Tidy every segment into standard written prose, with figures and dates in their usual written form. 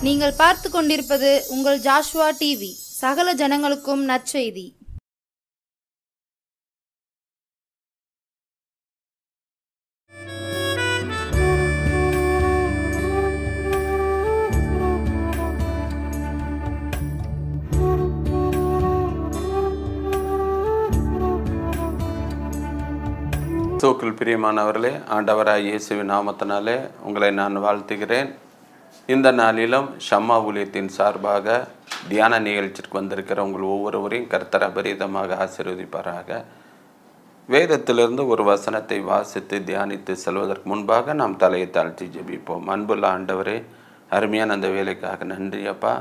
நீங்கள் பார்த்து கொண்டிருப்பது உங்கள் ஜாஷ்வா டிவி. சகல ஜனங்களுக்கும் நற்செய்தி. கிறிஸ்துவுக்குள் பிரியமானவர்களே, ஆண்டவராய் இயேசுவின் நாமத்தினாலே உங்களை நான் வாழ்த்துகிறேன். இந்த நாளிலும் ஷம்மா ஊழியத்தின் சார்பாக தியான நிகழ்ச்சிக்கு வந்திருக்கிற உங்கள் ஒவ்வொருவரையும் கர்த்தர் அபரிதமாக ஆசீர்வதிப்பாராக. வேதத்திலிருந்து ஒரு வசனத்தை வாசித்து தியானித்து செல்வதற்கு முன்பாக நாம் தலையை தாழ்த்தி ஜெபிப்போம். அன்புள்ள ஆண்டவரே, அருமையான அந்த வேலைக்காக நன்றி அப்பா.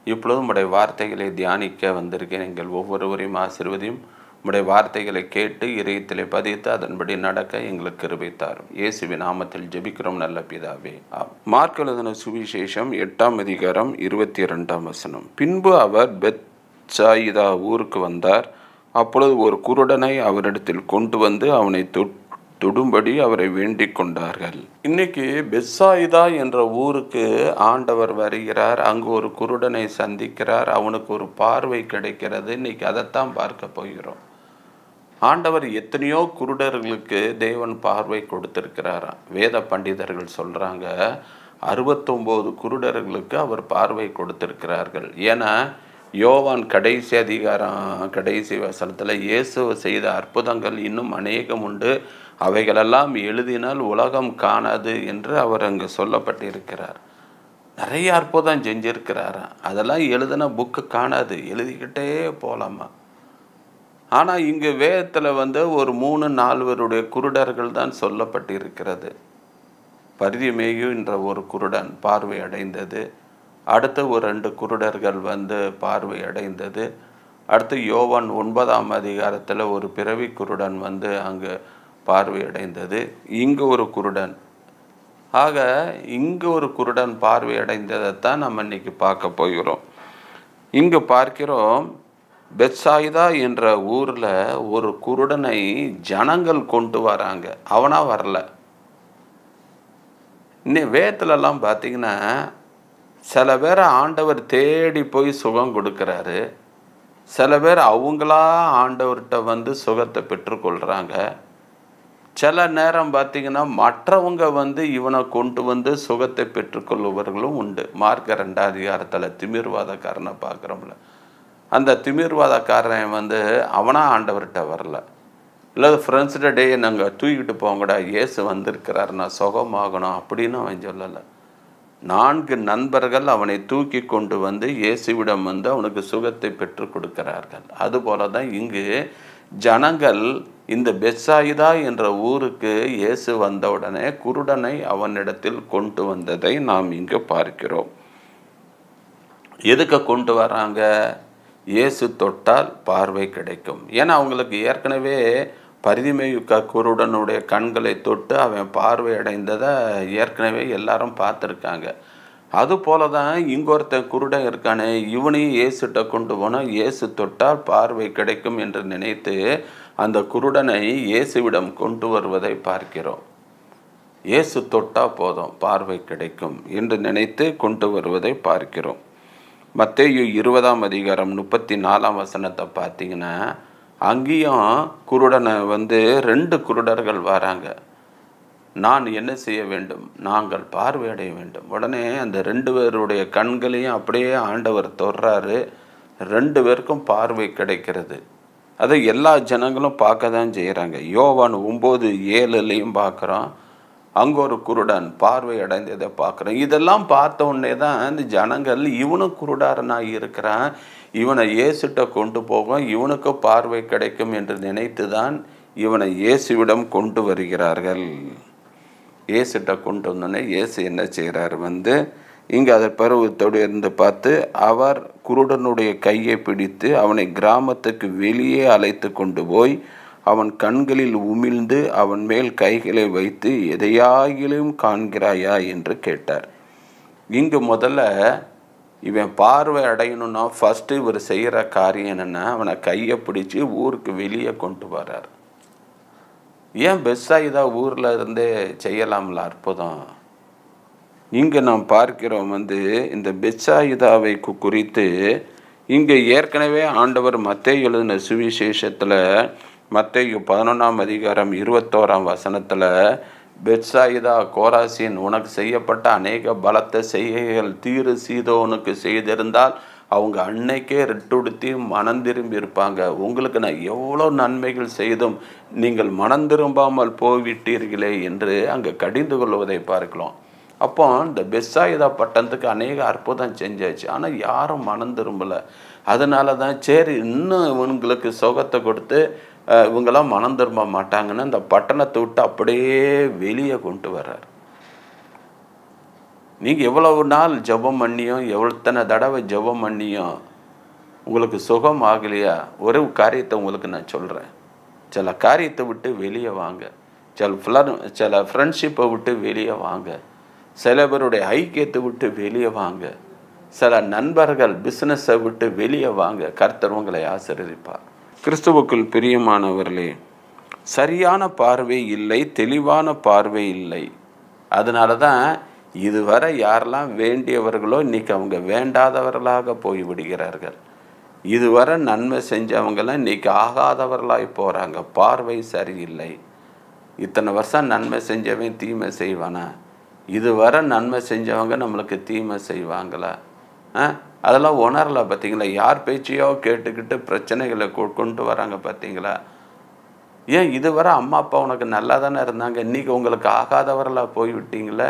இப்பொழுதும் உடைய வார்த்தைகளை தியானிக்க வந்திருக்கேன். எங்கள் ஒவ்வொருவரையும் ஆசீர்வதியும். உடைய வார்த்தைகளை கேட்டு இதயத்திலே பதித்து அதன்படி நடக்க எங்களுக்கு கிருபை தாரும். இயேசுவின் நாமத்தில் ஜெபிக்கிறோம் நல்ல பிதாவே. மார்க் எழுதின சுவிசேஷம் 8ஆம் அதிகாரம் 22ஆம் வசனம். பின்பு அவர் பெத்சாயிதா ஊருக்கு வந்தார். அப்பொழுது ஒரு குருடனை அவரிடத்தில் கொண்டு வந்து அவனை தொடும்படி அவரை வேண்டிக் கொண்டார்கள். இன்னைக்கு பெத்சாயிதா என்ற ஊருக்கு ஆண்டவர் வருகிறார். அங்கு ஒரு குருடனை சந்திக்கிறார். அவனுக்கு ஒரு பார்வை கிடைக்கிறது. இன்னைக்கு அதைத்தான் பார்க்க போகிறோம். ஆண்டவர் எத்தனையோ குருடர்களுக்கு தேவன் பார்வை கொடுத்திருக்கிறாராம். வேத பண்டிதர்கள் சொல்றாங்க 69 குருடர்களுக்கு அவர் பார்வை கொடுத்திருக்கிறார்கள். ஏன்னா யோவான் கடைசி வசனத்தில் இயேசு செய்த அற்புதங்கள் இன்னும் அநேகம் உண்டு, அவைகளெல்லாம் எழுதினால் உலகம் காணாது என்று அவர் அங்கு சொல்லப்பட்டிருக்கிறார். நிறைய அற்புதம் செஞ்சிருக்கிறாரா, அதெல்லாம் எழுதின புக்கு காணாது, எழுதிக்கிட்டே போகலாமா. ஆனால் இங்கு வேதத்தில் ஒரு 3-4 குருடர்கள் தான் சொல்லப்பட்டிருக்கிறது. பரிதிமேயு என்ற ஒரு குருடன் பார்வை அடைந்தது. அடுத்து ஒரு 2 குருடர்கள் பார்வை அடைந்தது. அடுத்து யோவான் 9ஆம் அதிகாரத்தில் ஒரு பிறவி குருடன் அங்கு பார்வை அடைந்தது. இங்கு ஒரு குருடன். ஆக இங்கு ஒரு குருடன் பார்வை அடைந்ததைத்தான் நம்ம இன்னைக்கு பார்க்க போகிறோம். இங்கு பார்க்கிறோம், பெத்சாயிதா என்ற ஊரில் ஒரு குருடனை ஜனங்கள் கொண்டு வராங்க. அவனா வரல. இன்னும் வேதத்துலலாம் பார்த்தீங்கன்னா சில பேரை ஆண்டவர் தேடி போய் சுகம் கொடுக்குறாரு. சில பேர் அவங்களா ஆண்டவர்கிட்ட சுகத்தை பெற்றுக்கொள்கிறாங்க. சில நேரம் பார்த்திங்கன்னா மற்றவங்க இவனை கொண்டு சுகத்தை பெற்றுக்கொள்பவர்களும் உண்டு. மார்க் 2ஆம் அதிகாரத்தில் திமிர்வாதக்காரனை பார்க்குறோம்ல, அந்த திமிர்வாதக்காரன் அவனா ஆண்டவர்கிட்ட வரல. இல்லை ஃப்ரெண்ட்ஸ்கிட்ட டே நாங்கள் தூக்கிட்டு போங்கடா, இயேசு வந்திருக்கிறார், நான் சுகமாகணும் அப்படின்னு அவன் சொல்லலை. 4 நண்பர்கள் அவனை தூக்கி கொண்டு இயேசுவிடம் அவனுக்கு சுகத்தை பெற்று கொடுக்கிறார்கள். அதுபோல தான் இங்கு ஜனங்கள் இந்த பெத்சாயிதா என்ற ஊருக்கு இயேசு வந்தவுடனே குருடனை அவனிடத்தில் கொண்டு வந்ததை நாம் இங்கு பார்க்கிறோம். எதுக்கு கொண்டு வராங்க? இயேசு தொட்டால் பார்வை கிடைக்கும். ஏன்னா அவங்களுக்கு ஏற்கனவே பரிதிமேயு குருடனுடைய கண்களை தொட்டு அவன் பார்வை அடைந்ததை ஏற்கனவே எல்லாரும் பார்த்துருக்காங்க. அதுபோல தான் இங்கொருத்தன் குருடன் இருக்கானே, இவனையும் இயேசுகிட்ட கொண்டு போனால் இயேசு தொட்டால் பார்வை கிடைக்கும் என்று நினைத்து அந்த குருடனை இயேசுவிடம் கொண்டு வருவதை பார்க்கிறோம். இயேசு தொட்டால் போதும் பார்வை கிடைக்கும் என்று நினைத்து கொண்டு வருவதை பார்க்கிறோம். மத்தேயு 20ஆம் அதிகாரம் 34ஆம் வசனத்தை பார்த்தீங்கன்னா அங்கேயும் குருடனை 2 குருடர்கள் வராங்க. நான் என்ன செய்ய வேண்டும்? நாங்கள் பார்வையடைய வேண்டும். உடனே அந்த 2 பேருடைய கண்களையும் அப்படியே ஆண்டவர் தொடுறாரு. 2 பேருக்கும் பார்வை கிடைக்கிறது. அதை எல்லா ஜனங்களும் பார்க்க தான் செய்கிறாங்க. யோவான் 9:7 பார்க்குறோம், அங்கே ஒரு குருடன் பார்வை அடைந்ததை பார்க்குறோம். இதெல்லாம் பார்த்த உடனே தான் இந்த ஜனங்கள் இவனும் குருடாரனாக இருக்கிறான், இவனை இயேசுகிட்ட கொண்டு போகும், இவனுக்கு பார்வை கிடைக்கும் என்று நினைத்து தான் இவனை இயேசுவிடம் கொண்டு வருகிறார்கள். இயேசுகிட்ட கொண்டு வந்தோடனே இயேசு என்ன செய்கிறார்? இங்கே அதை பருவத்தோடு இருந்து பார்த்து அவர் குருடனுடைய கையை பிடித்து அவனை கிராமத்துக்கு வெளியே அழைத்து கொண்டு போய் அவன் கண்களில் உமிழ்ந்து அவன் மேல் கைகளை வைத்து எதையாகிலும் காண்கிறாயா என்று கேட்டார். இங்கு முதல்ல இவன் பார்வை அடையணும்னா ஃபஸ்ட்டு இவர் செய்கிற காரியம் என்னென்னா அவனை கையை பிடிச்சி ஊருக்கு வெளியே கொண்டு வரார். ஏன் பெத்சாயிதா ஊரில் இருந்தே செய்யலாம்ல அற்புதம்? இங்கே நாம் பார்க்கிறோம் இந்த பெத்சாயிதாவை குறித்து இங்கே ஏற்கனவே ஆண்டவர் மத்தேயு எழுதின சுவிசேஷத்தில் மத்தேயு 11ஆம் அதிகாரம் 21ஆம் வசனத்தில் பெத்சாயிதா கோராசின் உனக்கு செய்யப்பட்ட அநேக பலத்த செய்கைகள் தீரு சீதோனுக்கு செய்திருந்தால் அவங்க அன்னைக்கே ரெட்டுடுத்தி மனம் திரும்பி இருப்பாங்க. உங்களுக்கு நான் எவ்வளோ நன்மைகள் செய்தும் நீங்கள் மனம் திரும்பாமல் போய்விட்டீர்களே என்று அங்கே கடிந்து கொள்வதை பார்க்கலாம். அப்போ இந்த பெத்சாயிதா பட்டணத்துக்கு அநேக அற்புதம் செஞ்சாச்சு, ஆனால் யாரும் மனம் திரும்பலை. அதனால தான் சரி இன்னும் இவங்களுக்கு சுகத்தை கொடுத்து இவங்கெல்லாம் மனம் திரும்ப மாட்டாங்கன்னு அந்த பட்டணத்தை விட்டு அப்படியே வெளியே கொண்டு வர்றார். நீங்கள் எவ்வளவு நாள் ஜெபம் பண்ணியும் எத்தனை தடவை ஜெபம் பண்ணியும் உங்களுக்கு சுகம் ஆகலையா? ஒரு காரியத்தை உங்களுக்கு நான் சொல்கிறேன். சில காரியத்தை விட்டு வெளியே வாங்க, சில ஃப்ரெண்ட்ஷிப்பை விட்டு வெளியே வாங்க, சில பேருடைய ஐக்கியத்தை விட்டு வெளியே வாங்க, சில நண்பர்கள் பிஸ்னஸை விட்டு வெளியே வாங்க. கர்த்தர் உங்களை ஆசீர்வதிப்பார். கிறிஸ்துவுக்குள் பிரியமானவர்களே, சரியான பார்வை இல்லை, தெளிவான பார்வை இல்லை. அதனால தான் இதுவரை யாரெல்லாம் வேண்டியவர்களோ இன்றைக்கி அவங்க வேண்டாதவர்களாக போய்விடுகிறார்கள். இதுவரை நன்மை செஞ்சவங்களாம் இன்றைக்கி ஆகாதவர்களாக போகிறாங்க. பார்வை சரியில்லை. இத்தனை வருஷம் நன்மை செஞ்சவன் தீமை செய்வானா? இதுவரை நன்மை செஞ்சவங்க நம்மளுக்கு தீமை செய்வாங்களா? அதெல்லாம் உணரலை. பார்த்தீங்களா? யார் பேச்சையோ கேட்டுக்கிட்டு பிரச்சனைகளை கொண்டு வராங்க. பார்த்தீங்களா? ஏன் இதுவரை அம்மா அப்பா உனக்கு நல்லா தானே இருந்தாங்க, இன்றைக்கி உங்களுக்கு ஆகாதவர்களாக போய்விட்டீங்களே.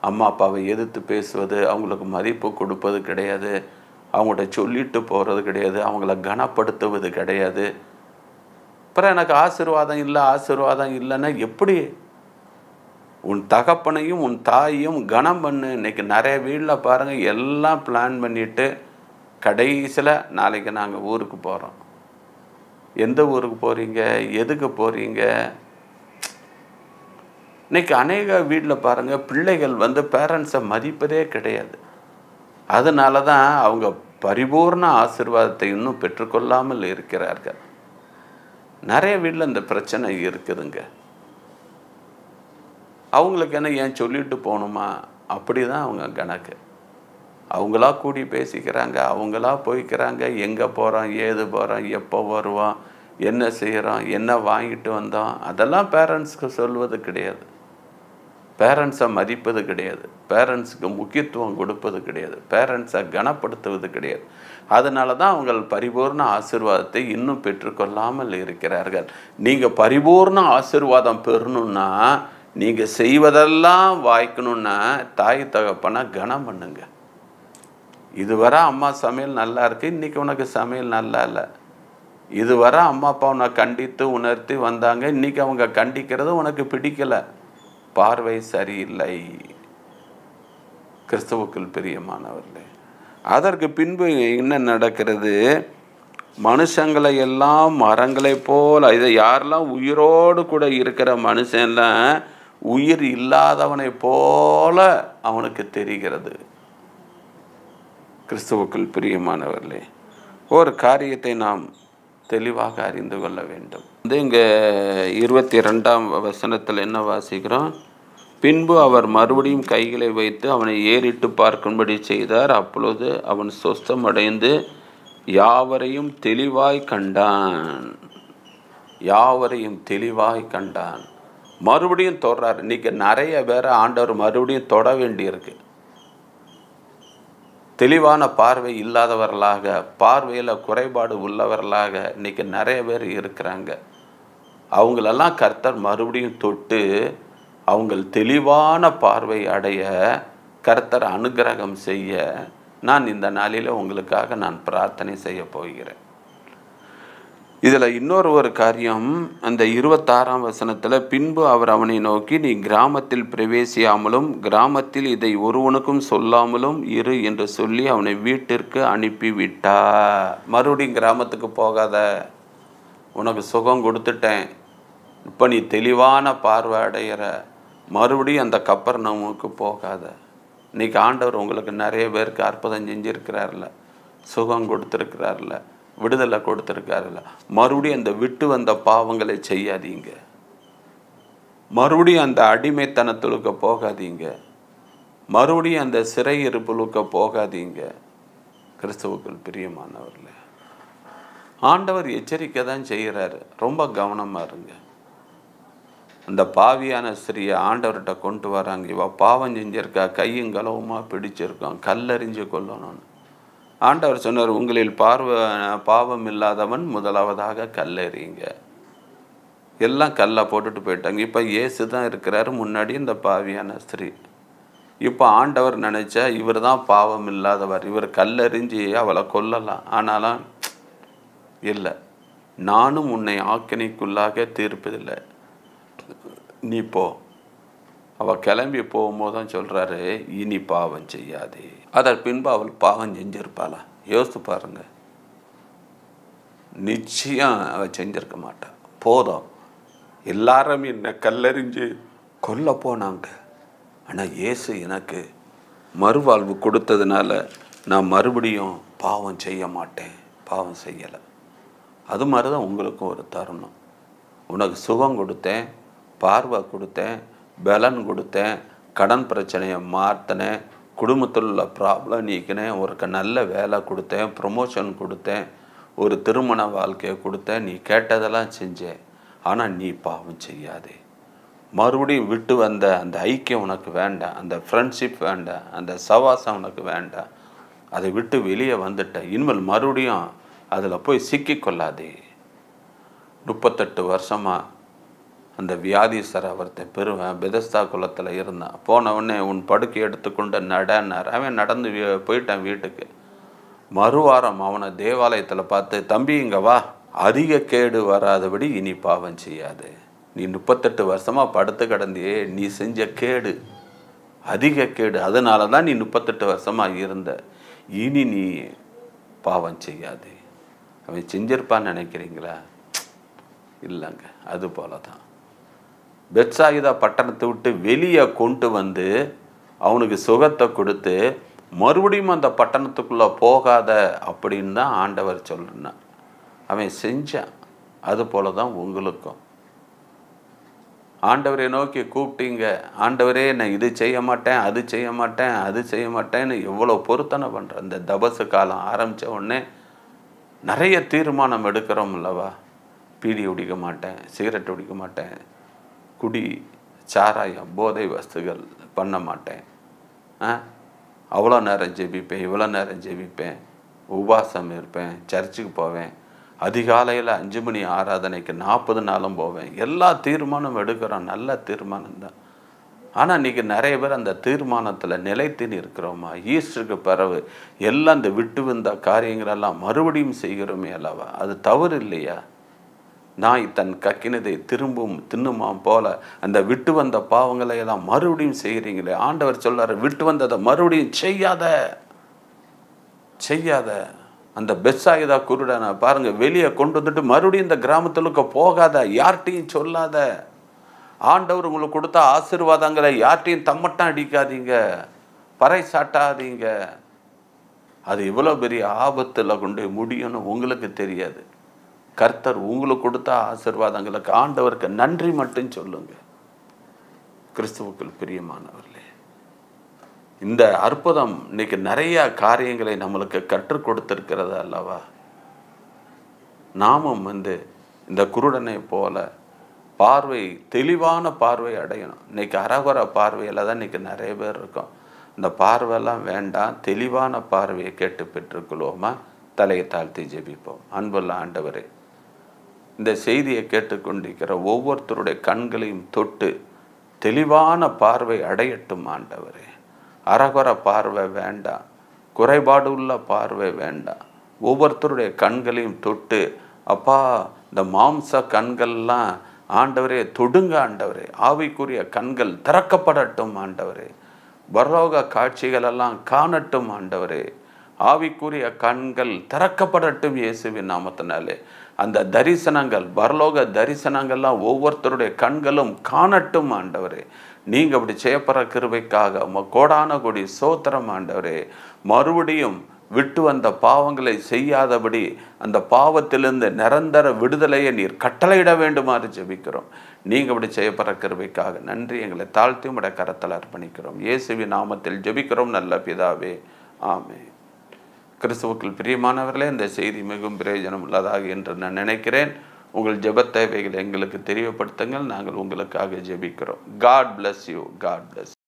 அம்மா அப்பாவை எதிர்த்து பேசுவது, அவங்களுக்கு மதிப்பு கொடுப்பது கிடையாது, அவங்கள்ட்ட சொல்லிட்டு போகிறது கிடையாது, அவங்கள கனப்படுத்துவது கிடையாது. அப்புறம் எனக்கு ஆசீர்வாதம் இல்லைன்னா எப்படி? உன் தகப்பனையும் உன் தாயையும் கனம் பண்ணு. இன்றைக்கி நிறைய வீட்டில் பாருங்கள், எல்லாம் பிளான் பண்ணிவிட்டு கடைசியில் நாளைக்கு நாங்கள் ஊருக்கு போகிறோம். எந்த ஊருக்கு போகிறீங்க? எதுக்கு போகிறீங்க? இன்றைக்கி அநேக வீட்டில் பாருங்கள், பிள்ளைகள் பேரண்ட்ஸை மதிப்பதே கிடையாது. அதனால தான் அவங்க பரிபூர்ண ஆசீர்வாதத்தை இன்னும் பெற்றுக்கொள்ளாமல் இருக்கிறார்கள். நிறைய வீட்டில் இந்த பிரச்சனை இருக்குதுங்க. அவங்களுக்கு என்ன, ஏன் சொல்லிட்டு போகணுமா? அப்படி தான் அவங்க கணக்கு. அவங்களா கூடி பேசிக்கிறாங்க, அவங்களா போய்க்கிறாங்க. எங்கே போகிறோம், ஏது போகிறோம், எப்போ வருவோம், என்ன செய்கிறோம், என்ன வாங்கிட்டு வந்தோம், அதெல்லாம் பேரண்ட்ஸ்க்கு சொல்வது கிடையாது. பேரண்ட்ஸை மதிப்பது கிடையாது, பேரண்ட்ஸுக்கு முக்கியத்துவம் கொடுப்பது கிடையாது, பேரண்ட்ஸை கனப்படுத்துவது கிடையாது. அதனால தான் அவங்க பரிபூர்ண ஆசீர்வாதத்தை இன்னும் பெற்றுக்கொள்ளாமல் இருக்கிறார்கள். நீங்கள் பரிபூர்ண ஆசீர்வாதம் பெறணுன்னா, நீங்கள் செய்வதெல்லாம் வாய்க்கணுன்னா தாய் தகப்பனை கனம் பண்ணுங்க. இதுவரை அம்மா சமையல் நல்லா இருக்குது, இன்றைக்கி உனக்கு சமையல் நல்லா இல்லை. இதுவரை அம்மா அப்பா உன்னை கண்டித்து உணர்த்தி வந்தாங்க, இன்றைக்கி அவங்க கண்டிக்கிறது உனக்கு பிடிக்கலை. பார்வை சரியில்லை. கிறிஸ்துவுக்குள் பிரியமானவர்களே, அதற்கு பின்பு என்ன நடக்கிறது? மனுஷங்களை எல்லாம் மரங்களை போல, இதை யாரெல்லாம் உயிரோடு கூட இருக்கிற மனுஷன்லாம் உயிர் இல்லாதவனை போல அவனுக்கு தெரிகிறது. கிறிஸ்துவுக்குள் பிரியமானவர்களே, ஒரு காரியத்தை நாம் தெளிவாக அறிந்து கொள்ள வேண்டும். இங்கே 22ஆம் வசனத்தில் என்ன வாசிக்கிறோம்? பின்பு அவர் மறுபடியும் கைகளை வைத்து அவனை ஏறிட்டு பார்க்கும்படி செய்தார். அப்பொழுது அவன் சொஸ்தமடைந்து யாவரையும் தெளிவாய் கண்டான். மறுபடியும் தொடர்றார். இன்றைக்கி நிறைய பேரை ஆண்டவர் மறுபடியும் தொட வேண்டியிருக்கு. தெளிவான பார்வை இல்லாதவர்களாக, பார்வையில் குறைபாடு உள்ளவர்களாக இன்றைக்கி நிறைய பேர் இருக்கிறாங்க. அவங்களெல்லாம் கர்த்தர் மறுபடியும் தொட்டு அவங்கள் தெளிவான பார்வை அடைய கர்த்தர் அனுக்கிரகம் செய்ய நான் இந்த நாளில் உங்களுக்காக நான் பிரார்த்தனை செய்ய போகிறேன். இதில் ஒரு காரியம், அந்த 26ஆம் வசனத்தில், பின்பு அவர் அவனை நோக்கி, நீ கிராமத்தில் பிரவேசியாமலும் கிராமத்தில் இதை ஒருவனுக்கும் சொல்லாமலும் இரு என்று சொல்லி அவனை வீட்டிற்கு அனுப்பிவிட்டார். மறுபடியும் கிராமத்துக்கு போகாத, உனக்கு சுகம் கொடுத்துட்டேன், இப்போ நீ தெளிவான பார்வை அடைகிற, மறுபடியும் அந்த கப்பர்நகூமுக்கு போகாத. இன்றைக்கி ஆண்டவர் உங்களுக்கு நிறைய பேருக்கு அற்புதம் செஞ்சுருக்கிறார்ல, சுகம் கொடுத்துருக்கிறார்ல, விடுதலை கொடுத்துருக்காருல்ல. மறுபடியும் அந்த விட்டு வந்த பாவங்களை செய்யாதீங்க. மறுபடியும் அந்த அடிமைத்தனத்துக்கு போகாதீங்க. மறுபடியும் அந்த சிறை இருப்புலுக்க போகாதீங்க. கிறிஸ்துவுக்குள் பிரியமானவர்களே, ஆண்டவர் எச்சரிக்கை தான் செய்கிறாரு. ரொம்ப கவனமாக இருங்க. அந்த பாவியான ஸ்திரியை ஆண்டவர்கிட்ட கொண்டு வராங்க. இவ பாவம் செஞ்சிருக்கா, கையும் களவுமா பிடிச்சிருக்கான், கல்லறிஞ்சு கொல்லணும்னு. ஆண்டவர் சொன்னார், உங்களில் பாவம் இல்லாதவன் முதலாவதாக கல்லெறிங்க. எல்லாம் கல்லை போட்டுட்டு போயிட்டாங்க. இப்போ இயேசு தான் இருக்கிறாரு முன்னாடி இந்த பாவியான ஸ்திரீ. இப்போ ஆண்டவர் நினைச்சா இவர் தான் பாவம் இல்லாதவர், இவர் கல்லெறிஞ்சு அவளை கொல்லலாம். ஆனாலும் இல்லை, நானும் உன்னை ஆக்கினைக்குள்ளாக தீர்ப்பதில்லை, நீ போ. அவள் கிளம்பி போகும்போது தான் சொல்கிறாரு, இனி பாவம் செய்யாதே. அதன் பின்பு அவள் பாவம் செஞ்சிருப்பாளா? யோசித்து பாருங்க. நிச்சயம் அவள் செஞ்சிருக்க மாட்டாள். போதும், எல்லாரும் என்னை கல்லறிஞ்சு கொல்ல போனாங்க, ஆனால் இயேசு எனக்கு மறுவாழ்வு கொடுத்ததுனால நான் மறுபடியும் பாவம் செய்ய மாட்டேன், பாவம் செய்யலை. அது மாதிரி தான் உங்களுக்கும் ஒரு தருணம். உனக்கு சுகம் கொடுத்தேன், பார்வை கொடுத்தேன், பலன் கொடுத்தேன், கடன் பிரச்சனையை மாற்றினேன், குடும்பத்தில் உள்ள ப்ராப்ளம் நீக்கினேன், ஒரு நல்ல வேலை கொடுத்தேன், ப்ரொமோஷன் கொடுத்தேன், ஒரு திருமண வாழ்க்கையை கொடுத்தேன், நீ கேட்டதெல்லாம் செஞ்சேன். ஆனால் நீ பாவம் செய்யாதே. மறுபடியும் விட்டு வந்த அந்த ஐக்கியம் உனக்கு வேண்டாம், அந்த ஃப்ரெண்ட்ஷிப் வேண்டாம், அந்த சவாசம் உனக்கு வேண்டாம். அதை விட்டு வெளியே வந்துட்ட. இனிமேல் மறுபடியும் அதில் போய் சிக்கிக்கொள்ளாதே. 38 வருஷமாக அந்த வியாதிஸ்தரை ஒருத்தன் பெறுவேன் பெதஸ்தா குளத்தில் இருந்தான். போனவுடனே உன் படுக்கை எடுத்துக்கொண்டு நடன்னார். அவன் நடந்து போயிட்டான் வீட்டுக்கு. மறுவாரம் அவனை தேவாலயத்தில் பார்த்து, தம்பி இங்கே வா, அதிக கேடு வராதபடி இனி பாவம் செய்யாது. நீ 38 வருஷமாக படுத்து கிடந்தியே, நீ செஞ்ச கேடு அதிக கேடு, அதனால தான் நீ 38 வருஷமாக இருந்த. இனி நீ பாவம் செய்யாது. அவன் செஞ்சிருப்பான்னு நினைக்கிறீங்களா? இல்லைங்க, அது போல தான். பெத்சாயிதா பட்டணத்தை விட்டு வெளியே கொண்டு வந்து அவனுக்கு சுகத்தை கொடுத்து மறுபடியும் அந்த பட்டணத்துக்குள்ளே போகாத அப்படின்னு தான் ஆண்டவர் சொல்லுனான். அவன் செஞ்சான். அது போல தான் உங்களுக்கும். ஆண்டவரை நோக்கி கூப்பிட்டீங்க, ஆண்டவரே நான் இது செய்ய மாட்டேன், அது செய்ய மாட்டேன், அது செய்ய மாட்டேன்னு எவ்வளோ பொருத்தனை பண்ணுறேன். இந்த தபசு காலம் ஆரம்பித்த உடனே நிறைய தீர்மானம் எடுக்கிறோம் அல்லவா? பீடி குடிக்க மாட்டேன், சிகரெட் குடிக்க மாட்டேன், குடி, சாராயம், போதை வஸ்துகள் பண்ண மாட்டேன், அவ்வளோ நேரம் ஜெபிப்பேன், இவ்வளோ நேரம் ஜெபிப்பேன், உபவாசம் இருப்பேன், சர்ச்சுக்கு போவேன், அதிகாலையில் 5 மணி ஆராதனைக்கு 40 நாளும் போவேன். எல்லா தீர்மானம் எடுக்கிறோம், நல்ல தீர்மானம் தான். ஆனால் இன்றைக்கி நிறைய பேர் அந்த தீர்மானத்தில் நிலைத்தின்னு இருக்கிறோமா? ஈஸ்டருக்கு பிறகு எல்லாம் இந்த விட்டு வந்த காரியங்களெல்லாம் மறுபடியும் செய்கிறோமே அல்லவா? அது தவறு இல்லையா? நாய் தன் கக்கினதை திரும்பவும் தின்னுமாம் போல அந்த விட்டு வந்த பாவங்களை எல்லாம் மறுபடியும் செய்கிறீங்களே. ஆண்டவர் சொல்றாரு, விட்டு வந்ததை மறுபடியும் செய்யாத. அந்த பெத்சாயிதா குருடனை பாருங்க, வெளியே கொண்டு வந்துட்டு மறுபடியும் இந்த கிராமத்துக்கு போகாத, யார்கிட்டையும் சொல்லாத. ஆண்டவர் உங்களுக்கு கொடுத்த ஆசீர்வாதங்களை யார்கிட்டையும் தம்மட்டம் அடிக்காதீங்க, பறை சாட்டாதீங்க. அது இவ்வளோ பெரிய ஆபத்தில் கொண்டு முடியும்னு உங்களுக்கு தெரியாது. கர்த்தர் உங்களுக்கு கொடுத்த ஆசீர்வாதங்களுக்கு ஆண்டவருக்கு நன்றி மட்டும் சொல்லுங்க. கிறிஸ்துவுக்குள் பிரியமானவர்களே, இந்த அற்புதம் இன்னைக்கு நிறைய காரியங்களை நம்மளுக்கு கற்றுக் கொடுத்திருக்கிறது அல்லவா? நாமும் இந்த குருடனை போல பார்வை, தெளிவான பார்வை அடையணும். இன்னைக்கு அரகுர பார்வையில் தான் இன்னைக்கு நிறைய பேர் இருக்கோம். இந்த பார்வையெல்லாம் வேண்டாம், தெளிவான பார்வையை கேட்டு பெற்றுக்கொள்வோமா? தலையை தாழ்த்தி ஜெபிப்போம். அன்புள்ள ஆண்டவரே, இந்த செய்தியை கேட்டுக்கொண்டிருக்கிற ஒவ்வொருத்தருடைய கண்களையும் தொட்டு தெளிவான பார்வை அடையட்டும் ஆண்டவரே. அரகுர பார்வை வேண்டாம், குறைபாடு உள்ள பார்வை வேண்டாம். ஒவ்வொருத்தருடைய கண்களையும் தொட்டு, அப்பா இந்த மாம்ச கண்கள்லாம் ஆண்டவரே தொடுங்க ஆண்டவரே. ஆவிக்குரிய கண்கள் திறக்கப்படட்டும் ஆண்டவரே. பரலோக காட்சிகளெல்லாம் காணட்டும் ஆண்டவரே. ஆவிக்குரிய கண்கள் திறக்கப்படட்டும் இயேசுவின் நாமத்தினாலே. அந்த தரிசனங்கள், பரலோக தரிசனங்கள்லாம் ஒவ்வொருத்தருடைய கண்களும் காணட்டும் ஆண்டவரே. நீங்கள் அப்படி செய்யப்படுற கிருபைக்காக கோடான கோடி சோத்திரம் ஆண்டவரே. மறுபடியும் விட்டு வந்த பாவங்களை செய்யாதபடி அந்த பாவத்திலிருந்து நிரந்தர விடுதலையை நீர் கட்டளையிட வேண்டுமாறு ஜெபிக்கிறோம். நீங்கள் அப்படி செய்யப்படுற கிருபைக்காக நன்றி. எங்களை தாழ்த்தி உம்முடைய கரத்தில் அர்ப்பணிக்கிறோம். இயேசுவின் நாமத்தில் ஜெபிக்கிறோம் நல்ல பிதாவே, ஆமென். கிறிஸ்துவுக்குள் பிரியமானவர்களே, இந்த செய்தி மிகவும் பிரயோஜனம் உள்ளதாக என்று நான் நினைக்கிறேன். உங்கள் ஜெபத் தேவைகளை எங்களுக்கு தெரியப்படுத்துங்கள். நாங்கள் உங்களுக்காக ஜெபிக்கிறோம். God bless you. God bless you.